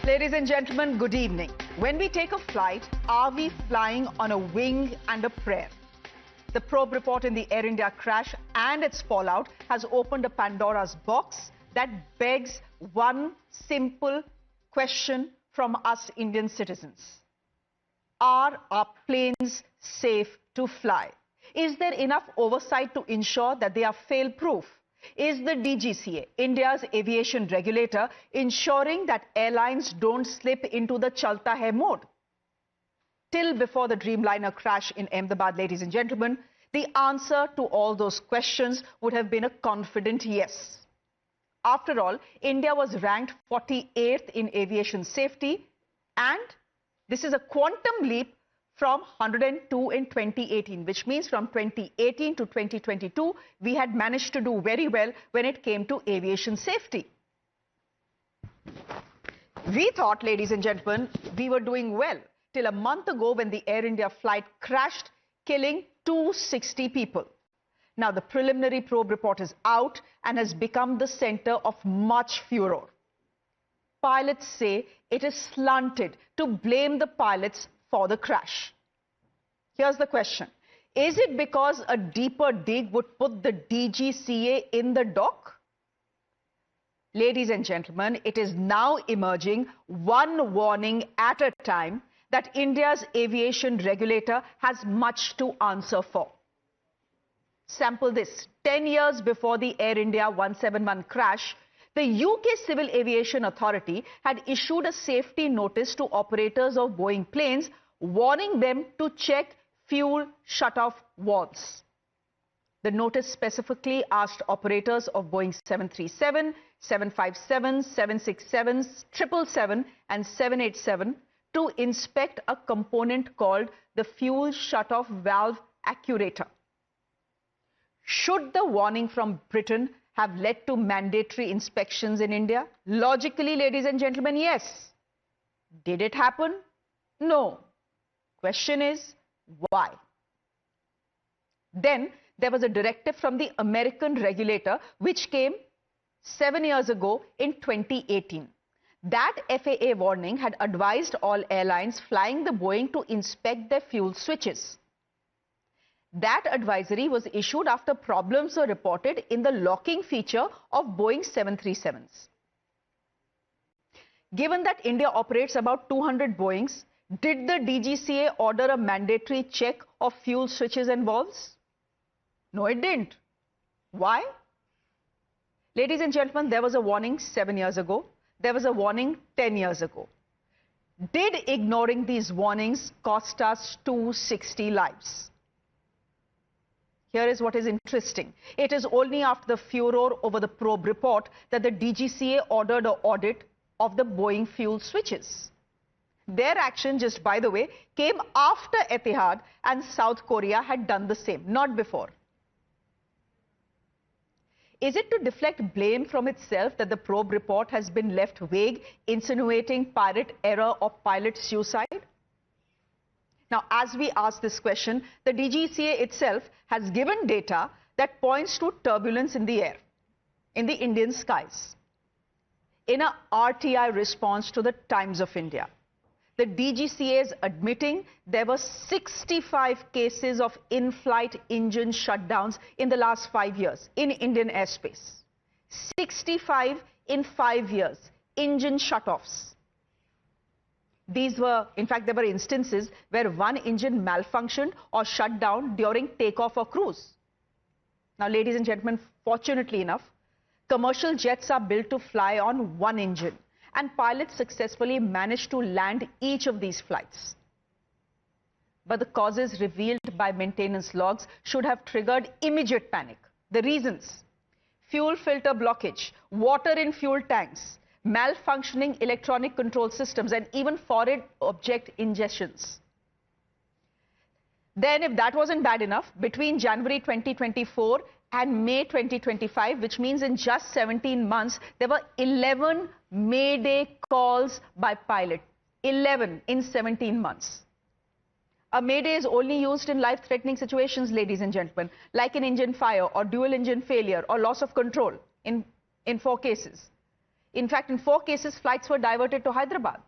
Ladies and gentlemen, good evening. When we take a flight, are we flying on a wing and a prayer? The probe report in the Air India crash and its fallout has opened a Pandora's box that begs one simple question from us Indian citizens. Are our planes safe to fly? Is there enough oversight to ensure that they are fail-proof? Is the DGCA, India's aviation regulator, ensuring that airlines don't slip into the Chalta Hai mode? Till before the Dreamliner crash in Ahmedabad, ladies and gentlemen, the answer to all those questions would have been a confident yes. After all, India was ranked 48th in aviation safety, and this is a quantum leap from 102 in 2018, which means from 2018 to 2022, we had managed to do very well when it came to aviation safety. We thought, ladies and gentlemen, we were doing well till a month ago when the Air India flight crashed, killing 260 people. Now, the preliminary probe report is out and has become the center of much furor. Pilots say it is slanted to blame the pilots for the crash. Here's the question. Is it because a deeper dig would put the DGCA in the dock? Ladies and gentlemen, it is now emerging, one warning at a time, that India's aviation regulator has much to answer for. Sample this. 10 years before the Air India 171 crash, the UK Civil Aviation Authority had issued a safety notice to operators of Boeing planes, warning them to check fuel shutoff valves. The notice specifically asked operators of Boeing 737, 757, 767, 777 and 787 to inspect a component called the fuel shutoff valve actuator. Should the warning from Britain have led to mandatory inspections in India? Logically, ladies and gentlemen, yes. Did it happen? No. Question is, why? Then there was a directive from the American regulator which came 7 years ago in 2018. That FAA warning had advised all airlines flying the Boeing to inspect their fuel switches. That advisory was issued after problems were reported in the locking feature of Boeing 737s. Given that India operates about 200 Boeings, did the DGCA order a mandatory check of fuel switches and valves? No, it didn't. Why? Ladies and gentlemen, there was a warning 7 years ago. There was a warning 10 years ago. Did ignoring these warnings cost us 260 lives? Here is what is interesting. It is only after the furor over the probe report that the DGCA ordered an audit of the Boeing fuel switches. Their action, just by the way, came after Etihad and South Korea had done the same, not before. Is it to deflect blame from itself that the probe report has been left vague, insinuating pilot error or pilot suicide? Now, as we ask this question, the DGCA itself has given data that points to turbulence in the air, in the Indian skies. In a RTI response to the Times of India, the DGCA is admitting there were 65 cases of in-flight engine shutdowns in the last 5 years in Indian airspace. 65 in 5 years, engine shutoffs. These were, in fact, there were instances where one engine malfunctioned or shut down during takeoff or cruise. Now, ladies and gentlemen, fortunately enough, commercial jets are built to fly on one engine, and pilots successfully managed to land each of these flights. But the causes revealed by maintenance logs should have triggered immediate panic. The reasons: fuel filter blockage, water in fuel tanks, malfunctioning electronic control systems, and even foreign object ingestions. Then, if that wasn't bad enough, between January 2024 and May 2025, which means in just 17 months, there were 11 Mayday calls by pilot. 11 in 17 months. A Mayday is only used in life-threatening situations, ladies and gentlemen, like an engine fire or dual engine failure or loss of control in 4 cases. In fact, in 4 cases, flights were diverted to Hyderabad.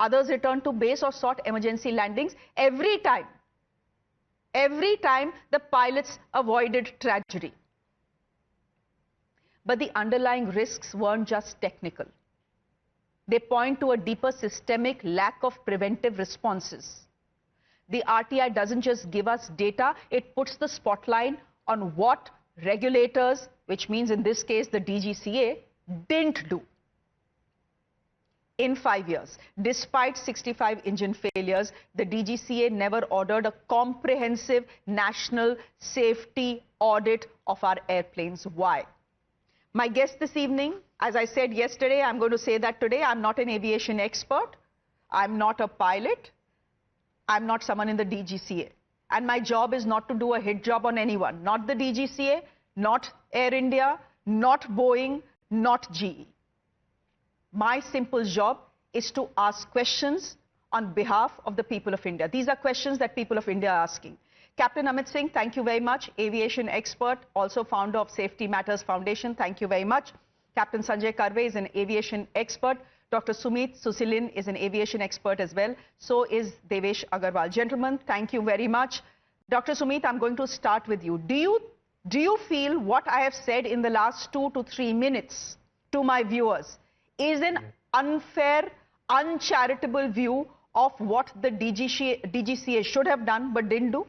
Others returned to base or sought emergency landings. Every time, the pilots avoided tragedy. But the underlying risks weren't just technical. They point to a deeper systemic lack of preventive responses. The RTI doesn't just give us data, it puts the spotlight on what regulators, which means in this case the DGCA, didn't do. In 5 years, despite 65 engine failures, the DGCA never ordered a comprehensive national safety audit of our airplanes. Why? My guest this evening, as I said yesterday, I'm going to say that today, I'm not an aviation expert. I'm not a pilot. I'm not someone in the DGCA. And my job is not to do a hit job on anyone. Not the DGCA, not Air India, not Boeing, not GE. My simple job is to ask questions on behalf of the people of India. These are questions that people of India are asking. Captain Amit Singh, thank you very much. Aviation expert, also founder of Safety Matters Foundation. Thank you very much. Captain Sanjay Karve is an aviation expert. Dr. Sumit Susilin is an aviation expert as well. So is Devesh Agarwal. Gentlemen, thank you very much. Dr. Sumit, I'm going to start with you. Do you feel what I have said in the last 2 to 3 minutes to my viewers is an unfair, uncharitable view of what the DGCA should have done but didn't do?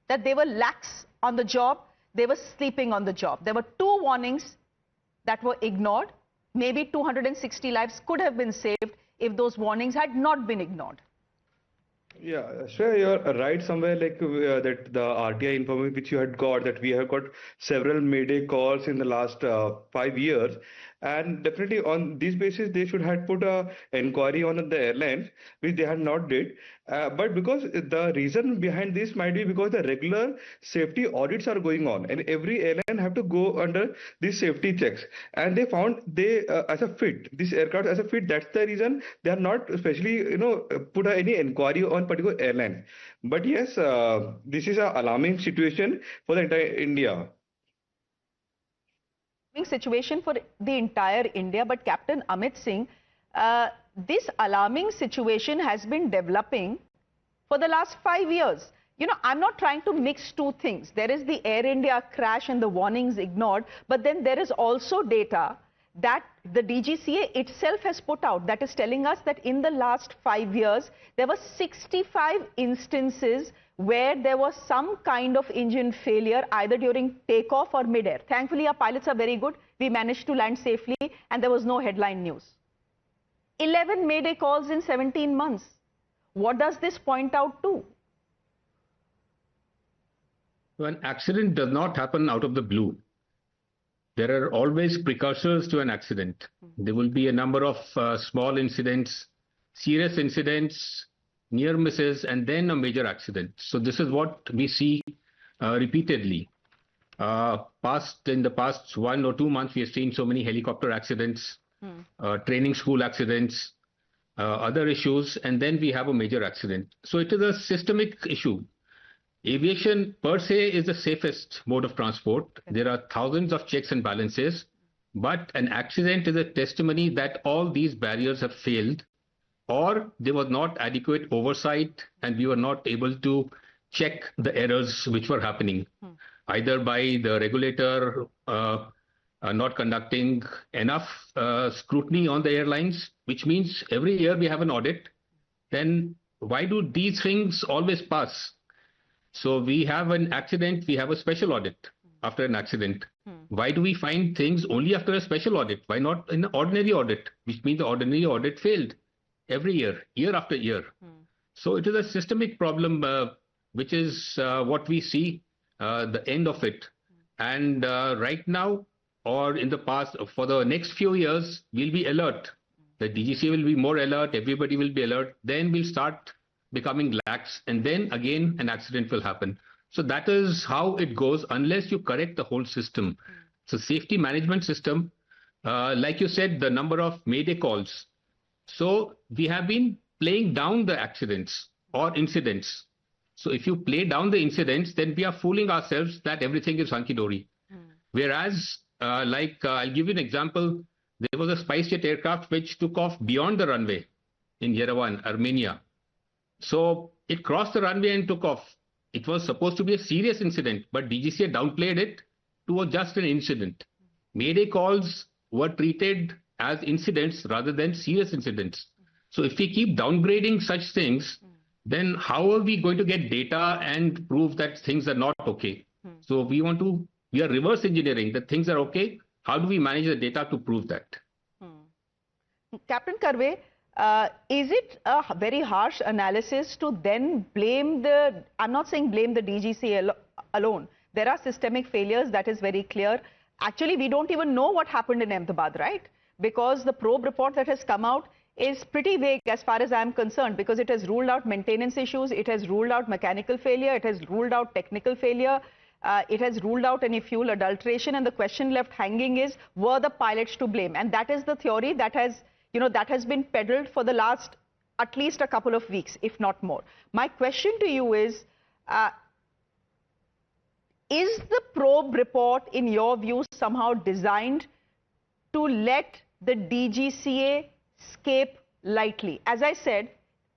That they were lax on the job, they were sleeping on the job. There were 2 warnings that were ignored. Maybe 260 lives could have been saved if those warnings had not been ignored. Yeah, Shreya, you're right somewhere like that the RTI information which you had got, that we have got several Mayday calls in the last 5 years, and definitely on this basis they should have put a inquiry on the airlines, which they had not did. But because the reason behind this might be because the regular safety audits are going on, and every airline have to go under these safety checks, and they found they as a fit this aircraft as a fit. That's the reason they are not especially put any inquiry on particular airline. But yes, this is an alarming situation for the entire India. Situation for the entire India, but Captain Amit Singh, this alarming situation has been developing for the last 5 years. You know, I'm not trying to mix 2 things. There is the Air India crash and the warnings ignored, but then there is also data that the DGCA itself has put out that is telling us that in the last 5 years, there were 65 instances where there was some kind of engine failure either during takeoff or mid-air. Thankfully, our pilots are very good. We managed to land safely and there was no headline news. 11 Mayday calls in 17 months. What does this point out to? So an accident does not happen out of the blue. There are always precursors to an accident. There will be a number of small incidents, serious incidents, near misses, and then a major accident. So this is what we see repeatedly. In the past 1 or 2 months, we have seen so many helicopter accidents, training school accidents, other issues, and then we have a major accident. So it is a systemic issue. Aviation per se is the safest mode of transport. There are thousands of checks and balances, but an accident is a testimony that all these barriers have failed, or there was not adequate oversight and we were not able to check the errors which were happening, either by the regulator not conducting enough scrutiny on the airlines, which means every year we have an audit. Then why do these things always pass? So we have an accident, we have a special audit after an accident. Why do we find things only after a special audit? Why not in an ordinary audit, which means the ordinary audit failed every year, year after year. So it is a systemic problem, which is what we see the end of it. And right now, or in the past, for the next few years, we'll be alert. The DGCA will be more alert, everybody will be alert. Then we'll start becoming lax, and then again an accident will happen. So that is how it goes unless you correct the whole system. So safety management system, like you said, the number of Mayday calls. So we have been playing down the accidents or incidents. So if you play down the incidents, then we are fooling ourselves that everything is hunky-dory. Whereas, I'll give you an example. There was a SpiceJet aircraft which took off beyond the runway in Yerevan, Armenia. So it crossed the runway and took off. It was supposed to be a serious incident, but DGCA downplayed it to just an incident. Mayday calls were treated as incidents rather than serious incidents. So if we keep downgrading such things, then how are we going to get data and prove that things are not okay? So we are reverse engineering that things are okay. How do we manage the data to prove that? Captain Karve, is it a very harsh analysis to then blame I'm not saying blame the DGCA alone. There are systemic failures, that is very clear. Actually, we don't even know what happened in Ahmedabad, right? Because the probe report that has come out is pretty vague as far as I'm concerned, because it has ruled out maintenance issues, it has ruled out mechanical failure, it has ruled out technical failure, it has ruled out any fuel adulteration, and the question left hanging is, were the pilots to blame? And that is the theory that has been peddled for the last at least a couple of weeks, if not more. My question to you is the probe report, in your view, somehow designed to let the DGCA escape lightly? As I said,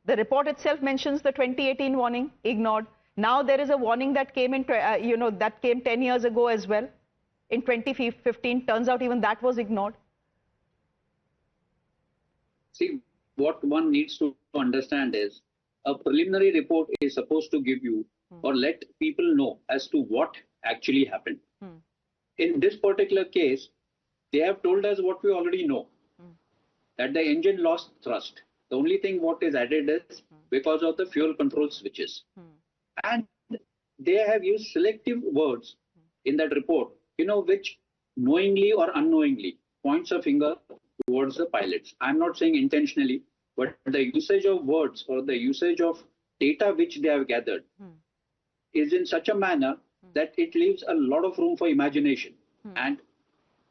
the report itself mentions the 2018 warning, ignored. Now there is a warning that came in, that came 10 years ago as well. In 2015, turns out even that was ignored. See, what one needs to understand is a preliminary report is supposed to give you or let people know as to what actually happened. In this particular case, they have told us what we already know, that the engine lost thrust. The only thing what is added is because of the fuel control switches. And they have used selective words in that report, which knowingly or unknowingly points a finger towards the pilots. I'm not saying intentionally, but the usage of words or the usage of data which they have gathered is in such a manner that it leaves a lot of room for imagination. And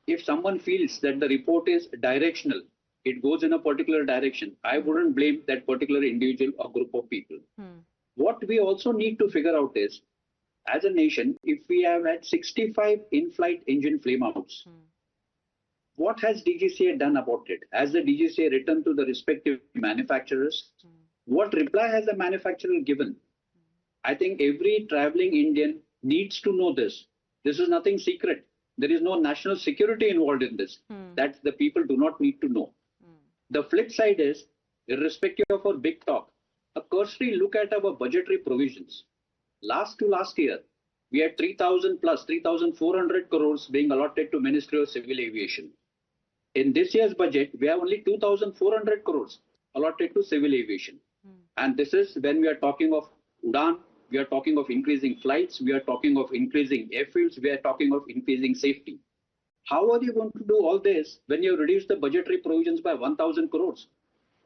if someone feels that the report is directional, it goes in a particular direction, I wouldn't blame that particular individual or group of people. What we also need to figure out is, as a nation, if we have had 65 in-flight engine flameouts, what has DGCA done about it? Has the DGCA written to the respective manufacturers? What reply has the manufacturer given? I think every traveling Indian needs to know this. This is nothing secret. There is no national security involved in this. That the people do not need to know. The flip side is, irrespective of our big talk, a cursory look at our budgetary provisions. Last year, we had 3,000 plus 3,400 crores being allotted to Ministry of Civil Aviation. In this year's budget, we have only 2,400 crores allotted to civil aviation. And this is when we are talking of UDAN, we are talking of increasing flights, we are talking of increasing airfields, we are talking of increasing safety. How are you going to do all this when you reduce the budgetary provisions by 1,000 crores?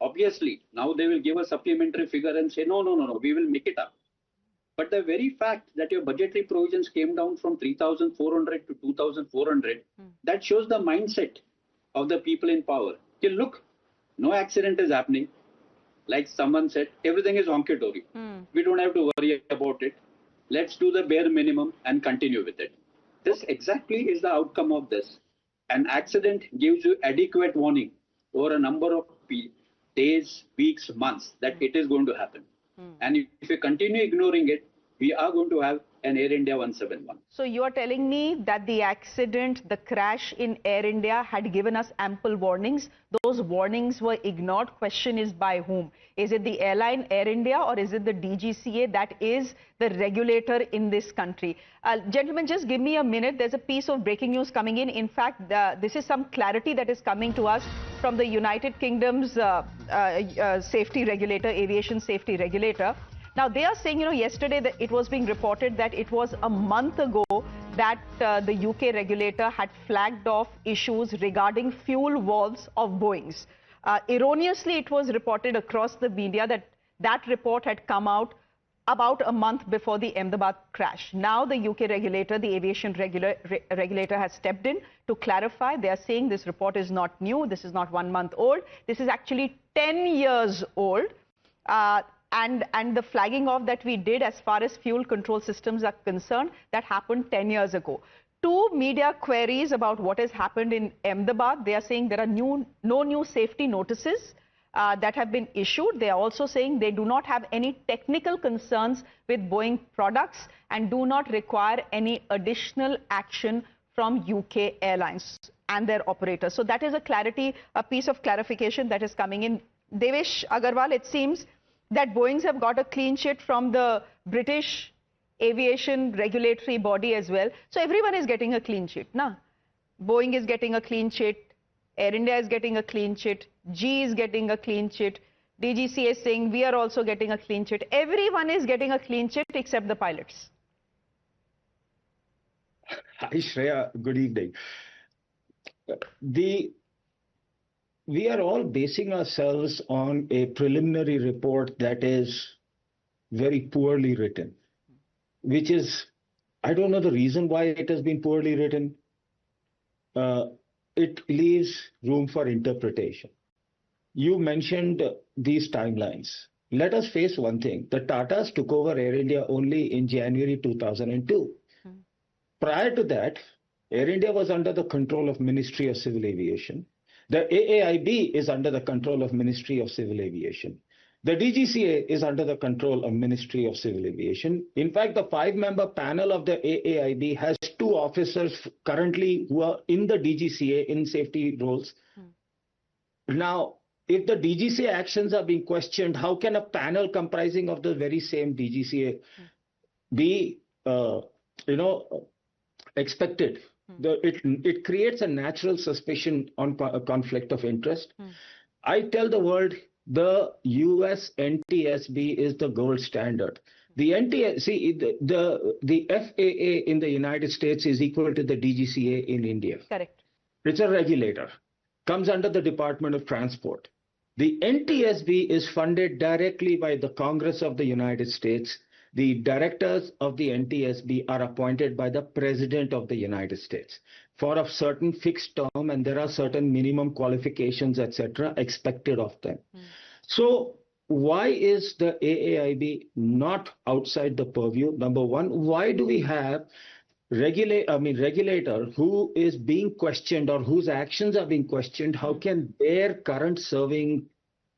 Obviously, now they will give a supplementary figure and say, no, we will make it up. But the very fact that your budgetary provisions came down from 3,400 to 2,400, that shows the mindset of the people in power. Okay, look, no accident is happening. Like someone said, everything is honky-dory. We don't have to worry about it. Let's do the bare minimum and continue with it. This exactly is the outcome of this. An accident gives you adequate warning over a number of days, weeks, months that it is going to happen. And if you continue ignoring it, we are going to have an Air India 171. So you are telling me that the accident, the crash in Air India had given us ample warnings. Those warnings were ignored. Question is by whom? Is it the airline Air India or is it the DGCA that is the regulator in this country? Gentlemen, just give me a minute. There's a piece of breaking news coming in. In fact, this is some clarity that is coming to us from the United Kingdom's safety regulator, aviation safety regulator. Now, they are saying, yesterday that it was being reported that it was a month ago that the UK regulator had flagged off issues regarding fuel valves of Boeings. Erroneously, it was reported across the media that that report had come out about a month before the Ahmedabad crash. Now, the UK regulator, the aviation regulator has stepped in to clarify. They are saying this report is not new. This is not 1 month old. This is actually 10 years old. And the flagging off that we did as far as fuel control systems are concerned, that happened 10 years ago. two media queries about what has happened in Ahmedabad. They are saying there are no new safety notices that have been issued. They are also saying they do not have any technical concerns with Boeing products and do not require any additional action from UK Airlines and their operators. So that is a piece of clarification that is coming in. Devesh Agarwal, it seems that Boeings have got a clean sheet from the British aviation regulatory body as well. So everyone is getting a clean sheet. Nah? Boeing is getting a clean sheet. Air India is getting a clean sheet. G is getting a clean sheet. DGCA is saying we are also getting a clean sheet. Everyone is getting a clean sheet except the pilots. Hi Shreya, good evening. We are all basing ourselves on a preliminary report that is very poorly written, which is, I don't know the reason why it has been poorly written. It leaves room for interpretation. You mentioned these timelines. Let us face one thing. The Tatas took over Air India only in January 2002. Prior to that, Air India was under the control of Ministry of Civil Aviation. The AAIB is under the control of Ministry of Civil Aviation. The DGCA is under the control of Ministry of Civil Aviation. In fact, the 5-member panel of the AAIB has 2 officers currently who are in the DGCA in safety roles. Now, if the DGCA actions are being questioned, how can a panel comprising of the very same DGCA be, expected? It creates a natural suspicion on a conflict of interest. I tell the world the US NTSB is the gold standard. The FAA in the United States is equal to the DGCA in India. Correct. It's a regulator, comes under the Department of Transport. The NTSB is funded directly by the Congress of the United States. The directors of the NTSB are appointed by the President of the United States for a certain fixed term, and there are certain minimum qualifications, etc., expected of them. So why is the AAIB not outside the purview? Number one, why do we have regulator who is being questioned or whose actions are being questioned? How can their current serving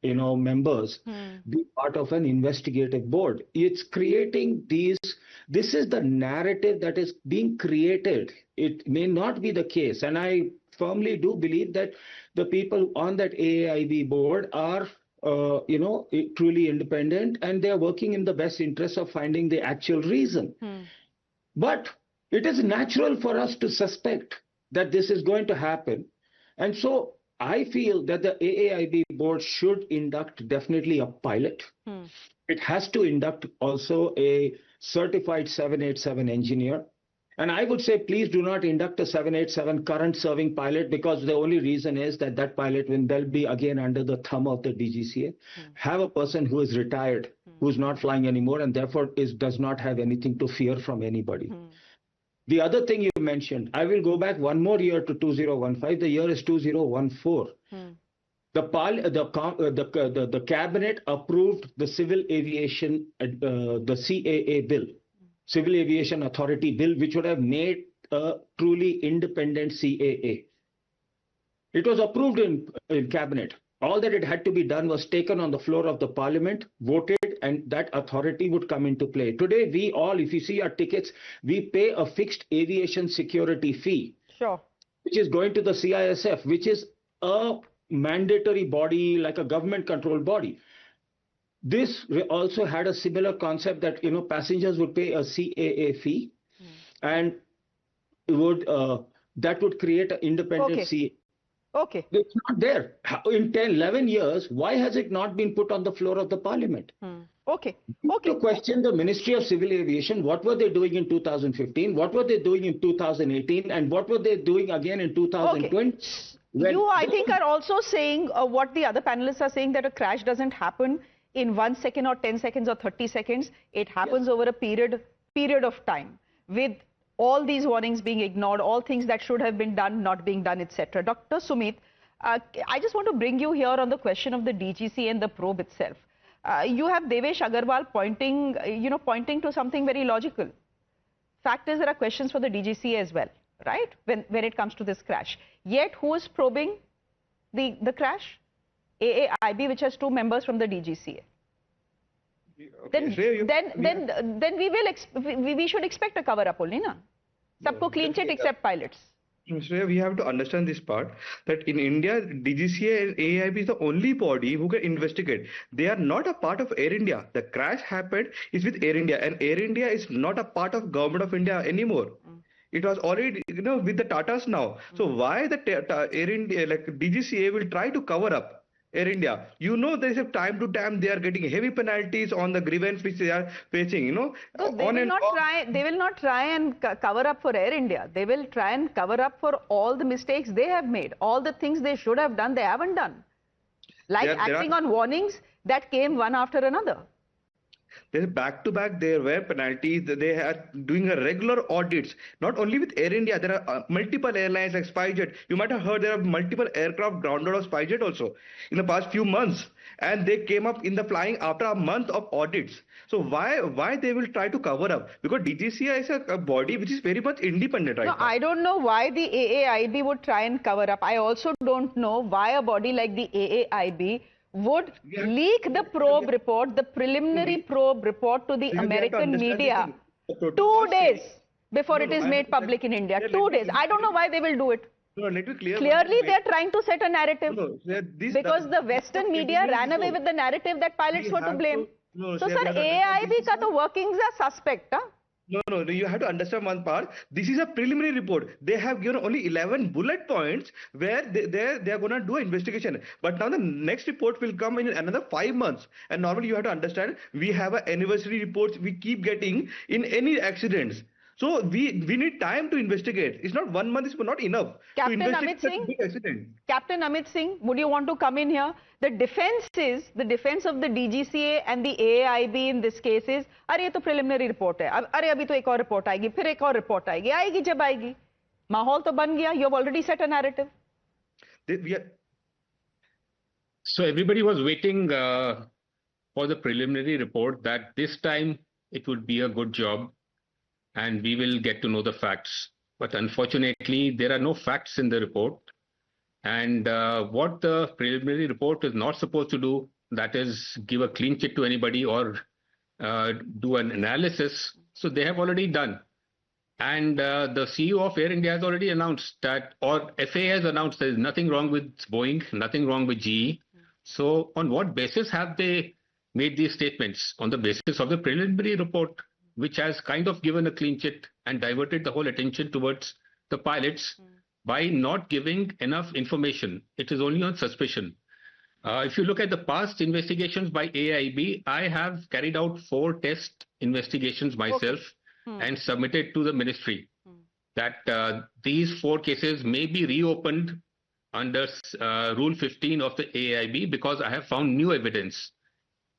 members be part of an investigative board? It's creating this is the narrative that is being created. It may not be the case. And I firmly do believe that the people on that AAIB board are, truly independent, and they are working in the best interest of finding the actual reason. But it is natural for us to suspect that this is going to happen. And so I feel that the AAIB board should induct definitely a pilot. It has to induct also a certified 787 engineer. And I would say, please do not induct a 787 current serving pilot, because the only reason is that that pilot will then be again under the thumb of the DGCA. Have a person who is retired, who's not flying anymore, and therefore does not have anything to fear from anybody. The other thing you mentioned, I will go back one more year to 2015. The year is 2014. The cabinet approved the civil aviation, the CAA bill, Civil Aviation Authority bill, which would have made a truly independent CAA. It was approved in cabinet. All that it had to be done was taken on the floor of the parliament, voted, and that authority would come into play. Today, we all, if you see our tickets, we pay a fixed aviation security fee. Sure. Which is going to the CISF, which is a mandatory body, like a government-controlled body. This also had a similar concept that, passengers would pay a CAA fee, and that would create an independent CAA. Okay. It's not there. In 10, 11 years, why has it not been put on the floor of the parliament? Okay. To question the Ministry of Civil Aviation, what were they doing in 2015? What were they doing in 2018? And what were they doing again in 2020? You, I think, are also saying what the other panelists are saying, that a crash doesn't happen in 1 second or 10 seconds or 30 seconds. It happens over a period of time, with all these warnings being ignored, all things that should have been done not being done, etc. Dr. Sumit, I just want to bring you here on the question of the DGCA and the probe itself. You have Devesh Agarwal pointing to something very logical. Fact is, there are questions for the DGCA as well. right, when it comes to this crash. Yet, who is probing the crash? AAIB, which has 2 members from the DGCA. Okay, Then we should expect a cover up only, na? Sabko clean chit except pilots. Shreya, we have to understand this part that in India, DGCA and AIB is the only body who can investigate. They are not a part of Air India. The crash happened is with Air India, and Air India is not a part of Government of India anymore. It was already, with the Tatas now. So why the Air India, like DGCA, will try to cover up Air India? There is a time to time they are getting heavy penalties on the grievance which they are facing. No, they will not try and cover up for Air India. They will try and cover up for all the mistakes they have made, all the things they should have done, they haven't done. Like acting on warnings that came one after another. Back to back, there were penalties. They are doing a regular audits, not only with Air India. There are multiple airlines like SpiceJet. You might have heard there are multiple aircraft grounded on SpiceJet also in the past few months, and they came up in the flying after a month of audits. So why they will try to cover up? Because DGCA is a body which is very much independent right now. I don't know why the AAIB would try and cover up. I also don't know why a body like the AAIB would leak the probe report, the preliminary probe report to the American media 2 days before it is made public in India. 2 days. I don't know why they will do it. Let me clear. Clearly, they are trying to set a narrative. Because the Western media ran away with the narrative that pilots were to blame. So, sir, AIB ka to workings are suspect, huh? No, you have to understand one part. This is a preliminary report. They have given only 11 bullet points where they are going to do an investigation. But now the next report will come in another 5 months. And normally you have to understand, we have an anniversary reports we keep getting in any accidents. So we need time to investigate. It's not 1 month is not enough to investigate such a big accident. Captain Amit Singh, would you want to come in here? The defense of the DGCA and the AIB in this case is, अरे ये तो preliminary report है. अरे अभी तो एक और report आएगी, फिर एक और report आएगी जब आएगी. माहौल तो बन गया. You have already set a narrative. So everybody was waiting for the preliminary report that this time it would be a good job and we will get to know the facts. But unfortunately, there are no facts in the report. And what the preliminary report is not supposed to do, that is give a clean chit to anybody or do an analysis. So they have already done. And the CEO of Air India has already announced that, or FAA has announced there is nothing wrong with Boeing, nothing wrong with GE. So on what basis have they made these statements? On the basis of the preliminary report, which has kind of given a clean chit and diverted the whole attention towards the pilots by not giving enough information. It is only on suspicion. If you look at the past investigations by AIB, I have carried out 4 test investigations myself and submitted to the ministry that these 4 cases may be reopened under Rule 15 of the AIB because I have found new evidence.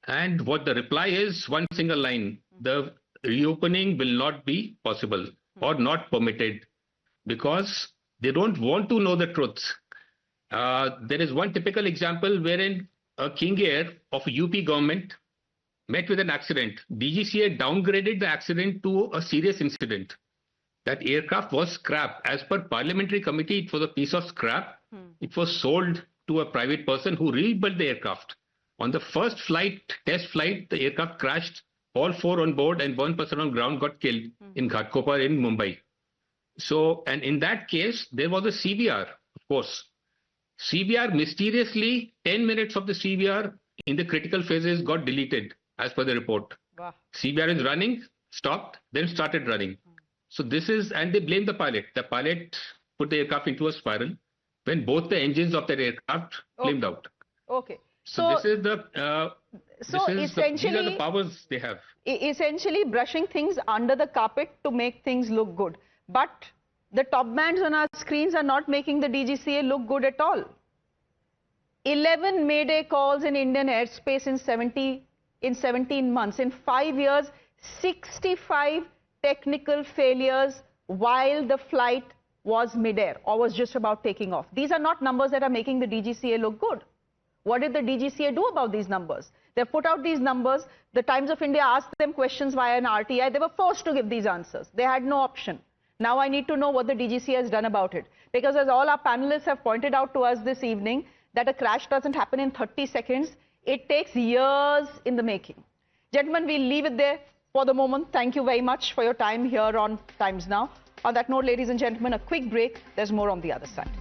And what the reply is, one single line, the reopening will not be possible or not permitted because they don't want to know the truth. There is one typical example wherein a King Air of a UP government met with an accident. DGCA downgraded the accident to a serious incident. That aircraft was scrap. As per parliamentary committee, it was a piece of scrap. It was sold to a private person who rebuilt the aircraft. On the first flight, test flight, the aircraft crashed. All 4 on board and 1 person on ground got killed in Ghatkopar in Mumbai. So, and in that case, there was a CBR, of course. CBR mysteriously, 10 minutes of the CBR in the critical phases got deleted as per the report. Wow. CBR is running, stopped, then started running. So this is, and they blame the pilot. The pilot put the aircraft into a spiral when both the engines of that aircraft flamed out. Okay. So this is the these are the powers they have. Essentially brushing things under the carpet to make things look good. But the top bands on our screens are not making the DGCA look good at all. 11 Mayday calls in Indian airspace in 17 months. In 5 years, 65 technical failures while the flight was mid-air or was just about taking off. These are not numbers that are making the DGCA look good. What did the DGCA do about these numbers? They put out these numbers. The Times of India asked them questions via an RTI. They were forced to give these answers. They had no option. Now I need to know what the DGCA has done about it. Because as all our panelists have pointed out to us this evening, that a crash doesn't happen in 30 seconds. It takes years in the making. Gentlemen, we'll leave it there for the moment. Thank you very much for your time here on Times Now. On that note, ladies and gentlemen, a quick break. There's more on the other side.